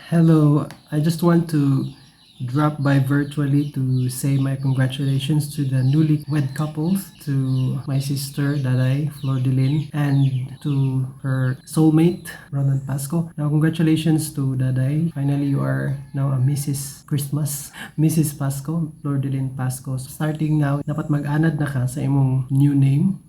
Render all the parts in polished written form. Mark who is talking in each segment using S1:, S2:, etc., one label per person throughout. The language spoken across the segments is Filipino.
S1: Hello, I just want to drop by virtually to say my congratulations to the newlywed couples, to my sister Daday Flordelin, and to her soulmate Ronan Pasco. Now, congratulations to Daday. Finally, you are now a Mrs. Christmas, Mrs. Pasco, Flordelin Pasco. So, starting now, dapat mag-anad na ka sa imong new name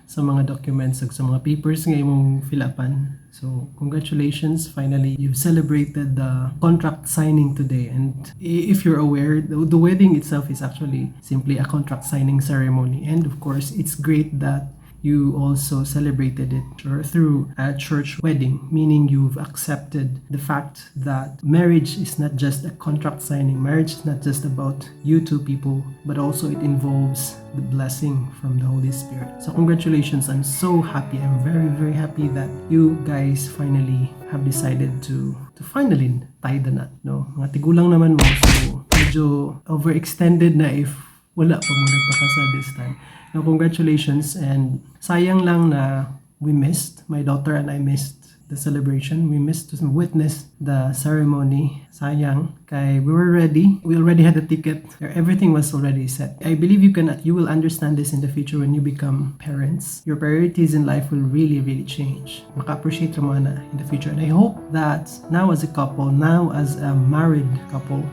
S1: sa mga documents ug sa mga papers nga imong fill-upan. So, congratulations. Finally, you've celebrated the contract signing today. And if you're aware, the wedding itself is actually simply a contract signing ceremony. And of course, it's great that you also celebrated it through a church wedding, meaning you've accepted the fact that marriage is not just a contract signing. Marriage is not just about you two people, but also it involves the blessing from the Holy Spirit. So congratulations. I'm so happy. I'm very, very happy that you guys finally have decided to finally tie the knot. No? Mga tigulang naman mo, so medyo overextended na if wala pa mo nagpakasal this time. Now, congratulations, and sayang lang na we missed, my daughter and I missed the celebration. We missed to witness the ceremony. Sayang, kay we were ready. We already had a ticket. Everything was already set. I believe you will understand this in the future when you become parents. Your priorities in life will really, really change. Maka-appreciate mo na in the future. And I hope that now as a couple, now as a married couple,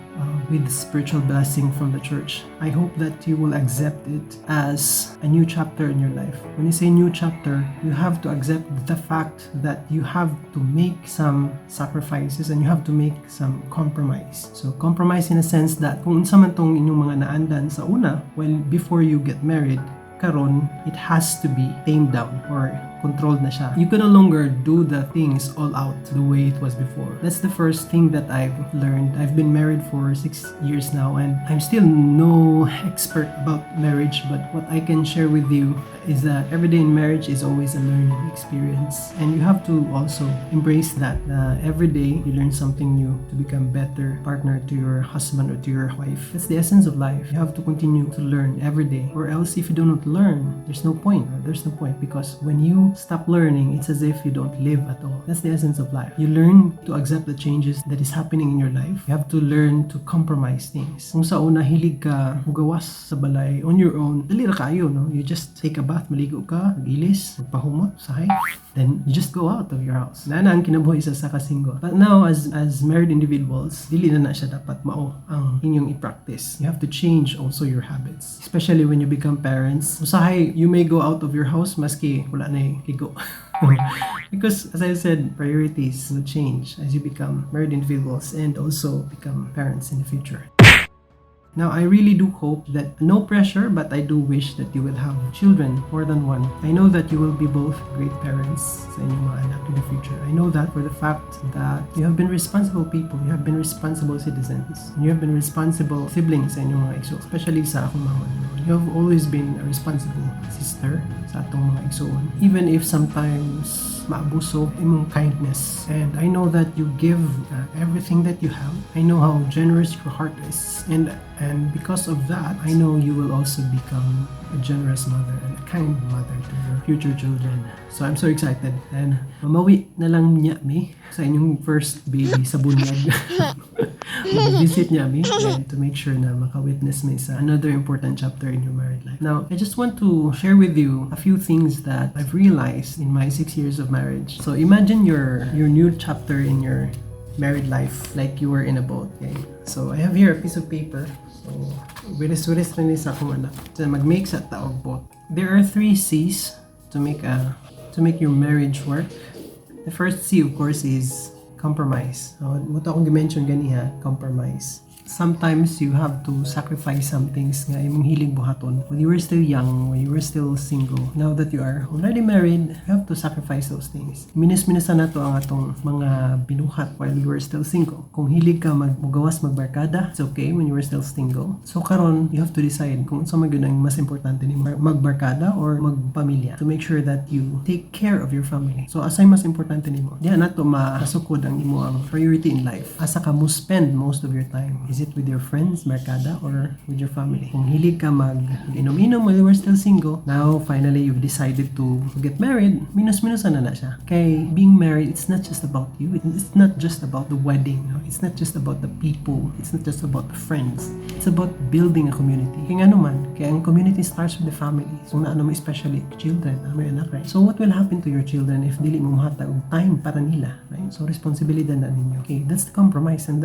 S1: with spiritual blessing from the church, I hope that you will accept it as a new chapter in your life. When you say new chapter, you have to accept the fact that you have to make some sacrifices and you have to make some compromise. So compromise in a sense that kung unsa man tong inyong mga naandan sa una, well, before you get married, karon it has to be tamed down or controlled na siya. You can no longer do the things all out the way it was before. That's the first thing that I've learned. I've been married for 6 years now and I'm still no expert about marriage, but what I can share with you is that every day in marriage is always a learning experience, and you have to also embrace that. Every day you learn something new to become better partner to your husband or to your wife. That's the essence of life. You have to continue to learn every day, or else if you do not learn, there's no point. Because when you stop learning, it's as if you don't live at all. That's the essence of life. You learn to accept the changes that is happening in your life. You have to learn to compromise things. Kung sa una hilig ka mugawas sa balay on your own, dali ra kayo, no? You just take a bath, maligo ka, mag-ilis, magpahumot, sahay, then you just go out of your house. Na ang kinabuhi sa kasinggo. But now, as married individuals, dili na siya dapat mao ang inyong i-practice. You have to change also your habits, especially when you become parents. Usahay, you may go out of your house maski wala na ligo. Because as I said, priorities will change as you become married individuals and also become parents in the future. Now, I really do hope that, no pressure, but I do wish that you will have children, more than one. I know that you will be both great parents sa inyong mga anak in the future. I know that for the fact that you have been responsible people, you have been responsible citizens, and you have been responsible siblings sa inyong mga igsoon, especially sa akong mama. You have always been a responsible sister sa atong mga igsoon, even if sometimes maabuso imong kindness. And I know that you give everything that you have. I know how generous your heart is, and because of that, I know you will also become a generous mother and a kind mother to your future children. So I'm so excited, and mamawi na lang niya mi sa inyong first baby sa bunyag. Visit niya mi and to make sure na maka-witness mi sa another important chapter in your married life. Now, I just want to share with you a few things that I've realized in my 6 years of marriage. So imagine your new chapter in your married life like you were in a boat. Okay? So I have here a piece of paper. So wiris-wiris rin sa akong anak. So mag-make sa taog boat. There are 3 C's to make your marriage work. The first C, of course, is compromise. So, muto akong gi-mention ganiha, compromise. Sometimes you have to sacrifice some things nga imong hilig buhaton when you were still young, when you were still single. Now that you are already married, you have to sacrifice those things. Minis-minisan nato ang atong mga binuhat while you were still single. Kung hilig ka mugawas magbarkada, it's okay when you were still single. So karon, you have to decide kung unsa man gyud ang mas importante nimo, magbarkada or magpamilya, to make sure that you take care of your family. So asay mas importante nimo? Diha nato masukod ang imo ang priority in life. Asa ka mo spend most of your time. Is it with your friends, barkada, or with your family? Kung hilig ka mag-inom-inom while you were still single, now finally you've decided to get married, minus-minusan na siya. Kay being married, it's not just about you. It's not just about the wedding. No? It's not just about the people. It's not just about the friends. It's about building a community. Kaya nga naman, kaya ang community starts with the family. So naano mo especially children, may anak, right? So what will happen to your children if dili mo mahatag og time para nila, right? So responsibility na ninyo. Okay, that's the compromise. And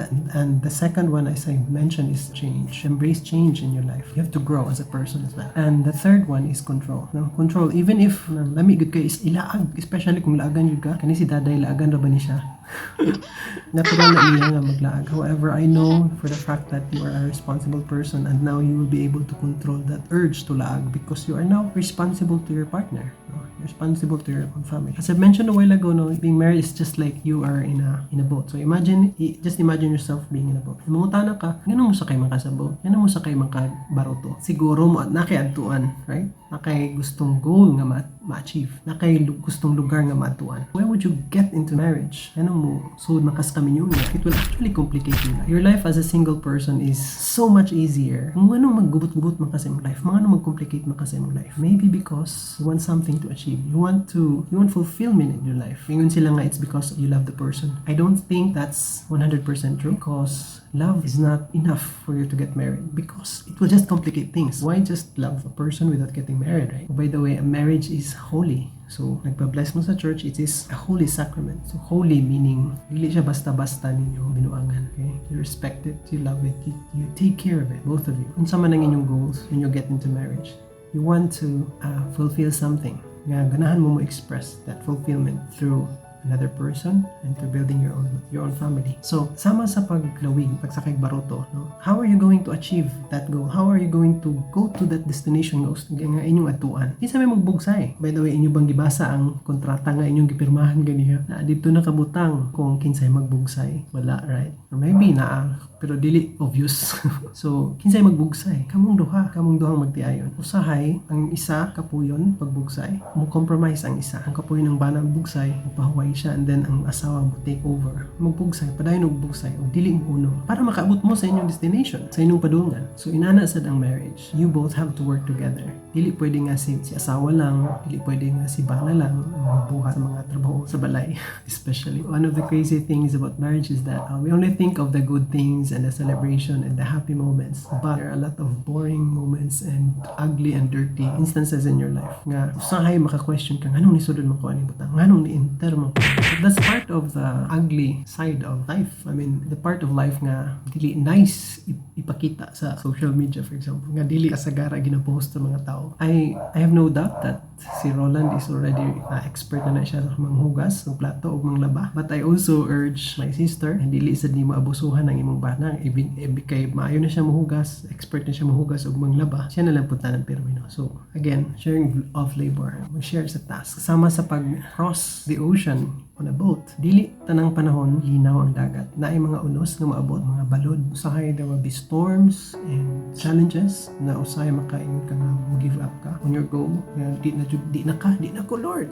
S1: the second one, as I mentioned, is change. Embrace change in your life. You have to grow as a person as well. And the third one is control. No? Control, even if lami gud kay is ilaag, especially kung laagan jud ka, kani si daday laagan ra ba ni siya? Natural na niya nga maglaag. However, I know for the fact that you are a responsible person and now you will be able to control that urge to laag because you are now responsible to your partner. No? Responsible to your own family. As I mentioned a while ago, no, being married is just like you are in a boat. So just imagine yourself being in a boat. Mangutana ka, ganun mo sa kay sa boat. Ganun mo sa kay baroto. Siguro mo at nakiadtuan, right? Nakay gustong goal nga ma-achieve. Nakay gustong lugar nga maatuan. Why would you get into marriage? Ano mo? So makas kami yun. It will actually complicate your life. Your life as a single person is so much easier. Kung ano maggubot-gubot man kasi mong life, mga ano mag-complicate man kasi mong life. Maybe because you want something to achieve. You want fulfillment in your life. Ingon sila nga it's because you love the person. I don't think that's 100% true because love is not enough for you to get married because it will just complicate things. Why just love a person without getting married, right? By the way, a marriage is holy. So, nagpa-bless mo sa church, it is a holy sacrament. So, holy meaning, hindi siya basta-basta ninyo binuangan. Okay? You respect it, you love it, you take care of it, both of you. Kung sama ng inyong goals when you get into marriage, you want to fulfill something. Nga, ganahan mo express that fulfillment through another person and to building your own family. So, sama sa paglawig, pagsakay baroto, no? How are you going to achieve that goal? How are you going to go to that destination nga inyong atuan? Kinsa may magbugsay. By the way, inyo bang gibasa ang kontrata nga inyong gipirmahan ganiya? Na dito nakabutang kung kinsay magbugsay. Wala, right? Or maybe pero dili obvious. So, kinsay magbugsay? Kamong duhang magtiayon. Usahay, ang isa kapuyon pagbugsay. Mo compromise ang isa. Ang kapuyon ng bana bugsay, pahuway siya, and then ang asawa mo take over. Magbugsay, padayon og bugsay, o dili mo uno. Para makaabot mo sa inyong destination, sa inyong padungan. So, inana sad ang marriage. You both have to work together. Dili pwede nga si asawa lang, dili pwede nga si bana lang magbuhat sa mga trabaho sa balay. Especially, one of the crazy things about marriage is that we only think of the good things and the celebration and the happy moments, but there are a lot of boring moments and ugly and dirty instances in your life nga usahay maka-question ka nganong nisudod mo ko ani butang, nganong ni-enter mo. That's part of the ugly side of life. I mean, the part of life nga dili nice ipakita sa social media, for example, nga dili kasagara gina-post sa mga tao. I have no doubt that si Roland is already expert na siya sa manghugas ng plato o manglaba. But I also urge my sister, hindi sad ni mo abusuhan ng imong bana. Kay maayo na siya mahugas, expert na siya mahugas o manglaba, siya na lang punta ng permino. So, again, sharing of labor, mag-share sa task. Kasama sa pag-cross the ocean on a boat. Dili tanang panahon linaw ang dagat. Naay mga unos nga maabot, mga balod. Usahay there will be storms and challenges na usahay makaingon ka nga give up ka on your goal. Di na ko Lord.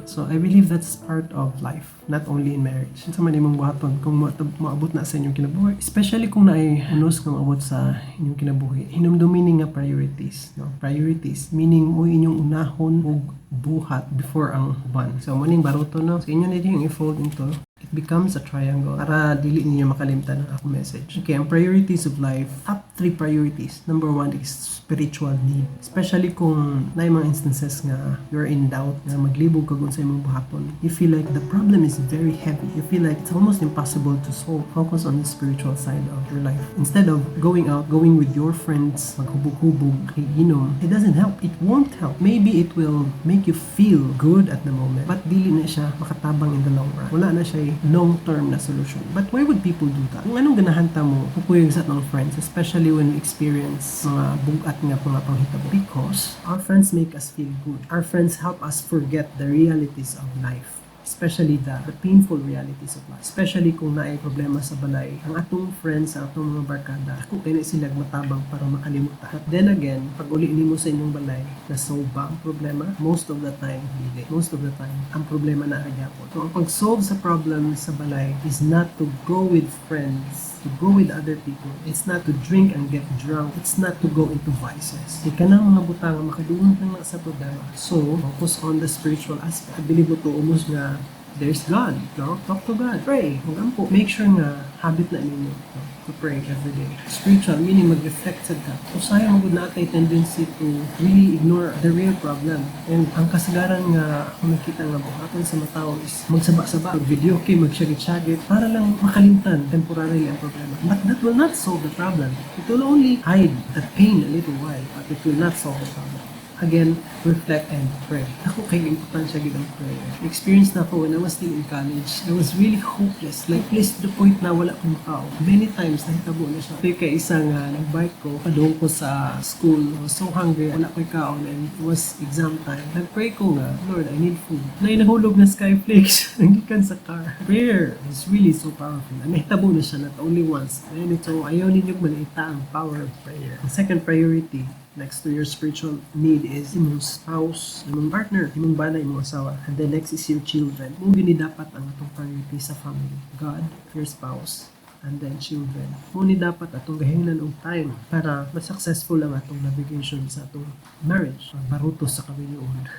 S1: So I believe that's part of life, not only in marriage. Sa man imong buhaton kung maabot na sa inyong kinabuhi, especially kung naay unos nga maabot sa inyong kinabuhi. Hinumdumi nga priorities, no? Priorities meaning mo inyong unahon og buhat before ang uban. So maning baroto no, so inyo yung i-fold into, it becomes a triangle para dili ninyo makalimtan ang akong message. Okay, ang priorities of life, top 3 priorities. Number 1 is spiritual need. Especially kung na mga instances nga you're in doubt, na maglibog ka kung sa imong buhaton. You feel like the problem is very heavy. You feel like it's almost impossible to solve. Focus on the spiritual side of your life. Instead of going with your friends, maghubog-hubog, inom, it doesn't help. It won't help. Maybe it will make you feel good at the moment, but dili na siya makatabang in the long run. Wala na siya long-term na solution. But why would people do that? Kung anong ganahanta mo, kukuyog sa mga friends, especially when we experience mga bugat nga mga panghitabo. Because our friends make us feel good. Our friends help us forget the realities of life. Especially the painful realities of life. Especially kung naay problema sa balay, ang atong friends, ang atong mga barkada, kung kaya sila matabang para makalimutan. But then again, pag uli nimo sa inyong balay, na-solve ba ang problema? Most of the time, hindi. Most of the time, ang problema na agyapon. So, ang pag-solve sa problem sa balay is not to go with friends to go with other people. It's not to drink and get drunk. It's not to go into vices. Ika na mga butang makaduman lang sa problema. So, focus on the spiritual aspect. I believe mo to almost nga there's God, no? Talk to God. Pray. Huwag po. Make sure nga habit na ninyo, no? To pray every day. Spiritual, meaning mag-reflect sa God. So, sayang magod na tayo tendency to really ignore the real problem. And ang kasagaran nga, kung nakita nga buhaton sa matao is magsaba-saba, mag-video, okay, mag-shagit-shagit, para lang makalimtan temporarily ang problema. But that will not solve the problem. It will only hide the pain a little while, but it will not solve the problem. Again, reflect and pray. Ako kay importansya gid ang prayer. Experience na ako when I was still in college. I was really hopeless. Like, please to the point na wala akong kao. Many times, nahitabo na siya. Kaya isang nag-bike ko, padung ko sa school. I was so hungry, wala ko kaon, and it was exam time. Nag-pray ko nga, Lord, I need food. Nahulog na skyflakes. Nangikan sa car. Prayer is really so powerful. Nahitabo na siya, not only once. And ito, ayaw ninyong malita ang power of prayer. The second priority, next to your spiritual need is imong spouse, imong partner, imong bana, imong asawa. And the next is your children. Mo gini dapat ang atong priority sa family. God, your spouse, and then children. Mo ni dapat atong gahingnan og time para ma-successful ang atong navigation sa atong marriage. Barutos sa kaminyoon.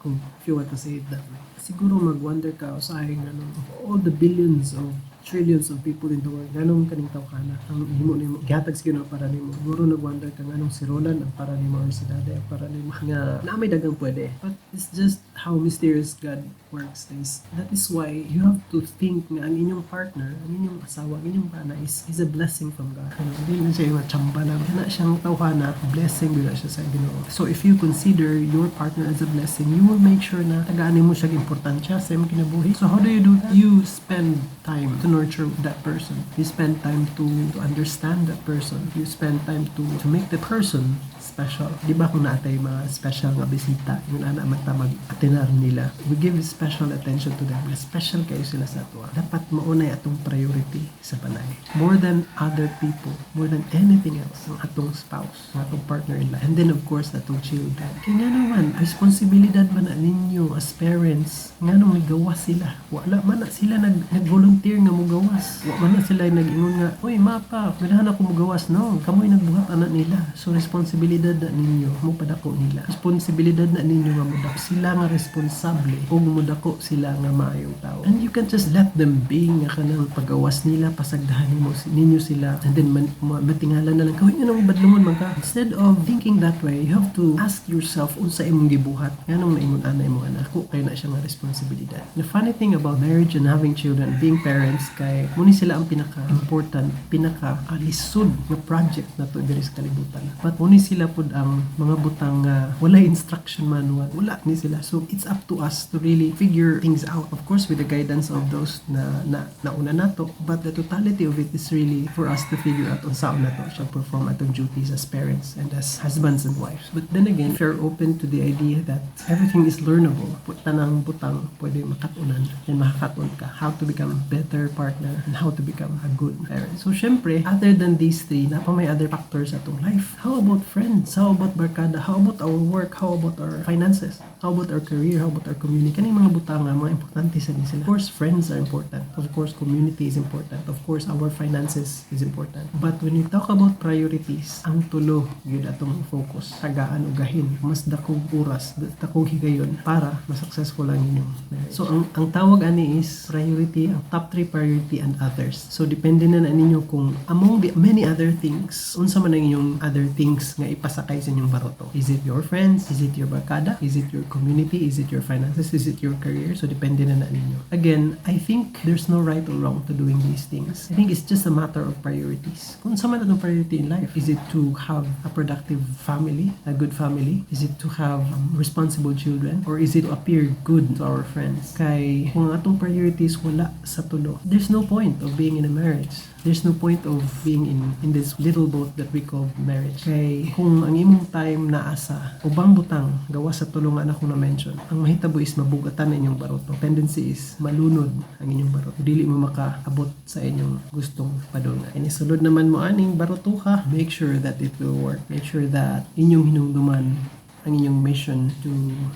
S1: Kung if you want to say it that way. Siguro mag-wonder ka usahay nga of all the billions of trillions of people in the world, ganong kaning tawhana ang himo nimo gihatag sa Ginoo para nimo. Siguro nag-wonder ka nganong si Roland ang para nimo or si Dade ang para nimo nga naamay dagang pwede. But it's just how mysterious God works. That is why you have to think nga ang inyong partner, ang inyong asawa, ang inyong bana is a blessing from God. Hindi na siya yung chamba lang. Kana siyang tawhana, blessing bila siya sa Ginoo. So if you consider your partner as a blessing, you will make sure na tagaan nimo siya importansya sa imong kinabuhi. So how do you do that? You spend time to nurture that person. You spend time to understand that person. You spend time to make the person special. Di ba kung naatay mga special nga bisita, yung anak magtamag atinar nila, we give special attention to them. Special kayo sila sa ato. Dapat maunay atong priority sa balay. More than other people, more than anything else, ang atong spouse, ang atong partner in life. And then of course, atong children. Kaya nga naman, responsibilidad ba na ninyo as parents, nga nung may gawas sila. Wala man na sila nag-volunteer nga mo gawas. Wala man na sila nag-ingon nga, uy, mapa, kailangan ako mo gawas. No, kamoy nagbuhat anak nila. So, responsibilidad na ninyo, mo padako nila. Responsibilidad na ninyo nga mudako sila nga responsable o mudako sila nga maayong tao. And you can just let them be nga kanang pagawas nila, pasagdahan ninyo sila, and then matingalan na lang, kawin nga nang badlungon man ka. Instead of thinking that way, you have to ask yourself, unsa imong gibuhat? Nga nung naingon ana imong anak, ko kayo na siya nga responsibilidad. The funny thing about marriage and having children, being parents, kay muni sila ang pinaka-important, pinaka-lisod nga project na to diri sa kalibutan. But muni sila pud ang mga butang wala instruction manual, wala ni sila. So it's up to us to really figure things out, of course with the guidance of those na nauna nato, but the totality of it is really for us to figure out on saan nato siya perform atong duties as parents and as husbands and wives. But then again, if you're open to the idea that everything is learnable, tanang butang pwede makatunan and makakatun ka how to become a better partner and how to become a good parent. So syempre, other than these three, na pa may other factors atong life. How about friends? How about barkada? How about our work? How about our finances? How about our career? How about our community? Kaning mga butang nga, mga importante sa sila. Of course, friends are important. Of course, community is important. Of course, our finances is important. But when you talk about priorities, ang tulo yun atong focus. Tagaan o gahin. Mas dakong oras, dakong higayon para masuccessful ang inyong marriage. So, ang tawag ani is priority, ang top 3 priority and others. So, depende na ninyo kung among the many other things, unsa man ang inyong other things nga ipasakay sa inyong baroto. Is it your friends? Is it your barkada? Is it your community? Is it your finances? Is it your career? So, depende na ninyo. Again, I think there's no right or wrong to doing these things. I think it's just a matter of priorities. Kung sa man ang priority in life, is it to have a productive family, a good family? Is it to have responsible children? Or is it to appear good to our friends? Kay kung atong priorities wala sa tulo, there's no point of being in a marriage. There's no point of being in this little boat that we call marriage. Kay kung ang imong time na asa, ubang butang, gawa sa tulungan ako na mention, ang mahitabo is mabugatan na inyong baroto. Tendency is malunod ang inyong baroto. Dili mo makaabot sa inyong gustong padulungan. Inisulod naman mo aning baroto ka, make sure that it will work. Make sure that inyong hinungduman ang inyong mission to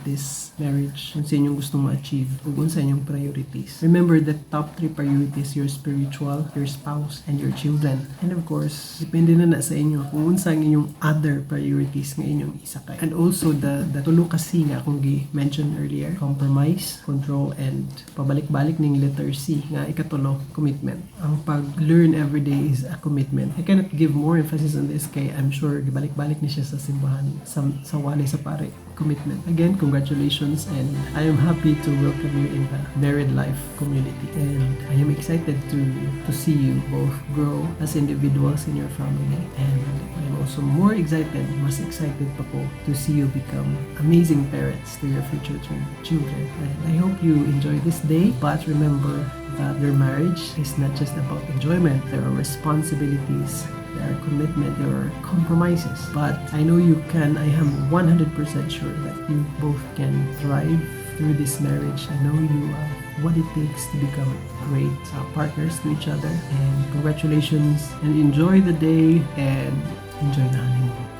S1: this marriage, kung sa inyong gustong ma-achieve, kung sa inyong priorities. Remember that top 3 priorities, your spiritual, your spouse, and your children. And of course, depende na sa inyo kung unsa ang inyong other priorities nga inyong isakay. And also, the tulo kasi nga akong gi-mention earlier, compromise, control, and pabalik-balik ning letter C nga ikatulo, commitment. Ang pag-learn everyday is a commitment. I cannot give more emphasis on this kay I'm sure gibalik-balik ni siya sa simbahan sa wali sa pare. Commitment. Again, congratulations, and I am happy to welcome you in the married life community, and I am excited to see you both grow as individuals in your family, and I'm also more excited, mas excited pa po to see you become amazing parents to your future children. And I hope you enjoy this day, but remember that your marriage is not just about enjoyment. There are responsibilities, there are commitment, there are compromises. But I know you can, I am 100% sure that you both can thrive through this marriage. I know you are what it takes to become great partners to each other. And congratulations, and enjoy the day, and enjoy the honeymoon.